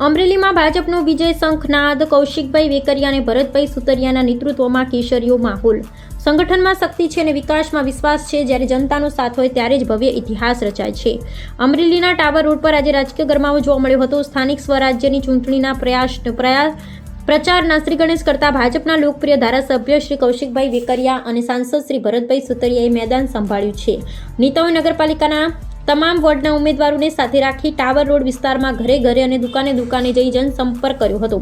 અમરેલીમાં ભાજપનો વિજય શંખનાદ કૌશિકભાઈ વેકરિયા અને ભરતભાઈ સુતરિયાના નેતૃત્વમાં કેસરીયો માહોલ। સંગઠનમાં શક્તિ છે અને વિકાસમાં વિશ્વાસ છે। જ્યારે જનતાનો સાથ હોય ત્યારે જ ભવ્ય ઇતિહાસ રચાય છે। અમરેલીના ટાવર રોડ પર આજે રાજકીય ગરમાવો જોવા મળ્યો હતો। સ્થાનિક સ્વરાજ્યની ચૂંટણીના પ્રચારના શ્રી ગણેશ કરતા ભાજપના લોકપ્રિય ધારાસભ્ય શ્રી કૌશિકભાઈ વેકરિયા અને સાંસદ શ્રી ભરતભાઈ સુતરિયાએ મેદાન સંભાળ્યું છે। નેતાઓએ નગરપાલિકાના તમામ વોર્ડના ઉમેદવારોને સાથે રાખી ટાવર રોડ વિસ્તારમાં ઘરે ઘરે અને દુકાને જઈ જનસંપર્ક કર્યો હતો।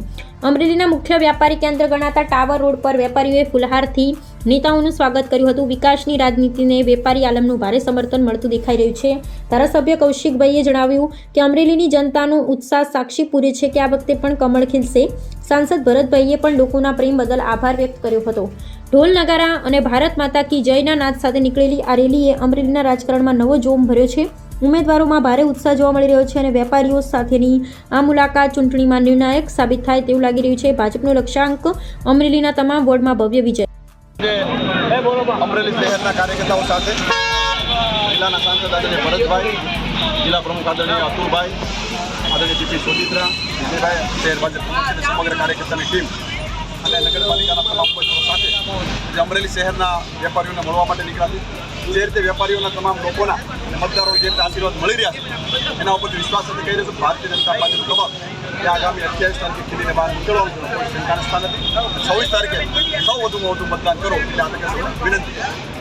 અમરેલીના મુખ્ય વ્યાપારી કેન્દ્ર ગણાતા ટાવર રોડ પર વેપારીઓએ ફુલહારથી નેતાઓનું સ્વાગત કર્યું હતું। વિકાસની રાજનીતિને વેપારી આલમનું ભારે સમર્થન મળતું દેખાઈ રહ્યું છે। ધારાસભ્ય કૌશિકભાઈએ જણાવ્યું કે અમરેલીની જનતાનો ઉત્સાહ સાક્ષી પૂરે છે કે આ વખતે પણ કમળ ખીલશે। સાંસદ ભરતભાઈએ પણ લોકોના પ્રેમ બદલ આભાર વ્યક્ત કર્યો હતો। ઢોલ નગારા અને ભારત માતા કી જયના નાદ સાથે નીકળેલી આ રેલીએ અમરેલીના રાજકારણમાં નવો જોમ ભર્યો છે। ઉમેદવારોમાં ભારે ઉત્સાહ જોવા મળી રહ્યો છે અને વેપારીઓ સાથેની આ મુલાકાત ચૂંટણીમાં નિર્ણાયક સાબિત થાય તેવું લાગી રહ્યું છે। ભાજપનો લક્ષ્યાંક અમરેલીના તમામ વોર્ડમાં ભવ્ય વિજય। અમરેલી શહેરના કાર્યકર્તાઓ સાથે જિલ્લાના સાંસદ આદરણીય ભરતભાઈ, જિલ્લા પ્રમુખ આદરણીય અતુલભાઈ, આદરણીય ટીપી સોદિત્રા, વિજયભાઈ, શહેર ભાજપ સમગ્ર કાર્યકર્તાની ટીમ અને નગરપાલિકાના તમામ ઉપસ્થિતો સાથે અમરેલી શહેરના વેપારીઓને મળવા માટે નીકળ્યા છે। જે રીતે વેપારીઓના તમામ લોકોના અને મતદારો જે રીતે આશીર્વાદ મળી રહ્યા છે એના ઉપરથી વિશ્વાસ સાથે કહી રહ્યો છું ભારતીય જનતા પાર્ટીનું કમળ એ આગામી 28 તારીખે ખીલીને બહાર નીકળવાનું છે। કોઈ શંકાનું સ્થાન નથી। 26 તારીખે સૌ વધુમાં વધુ મતદાન કરો એટલે આ વિનંતી।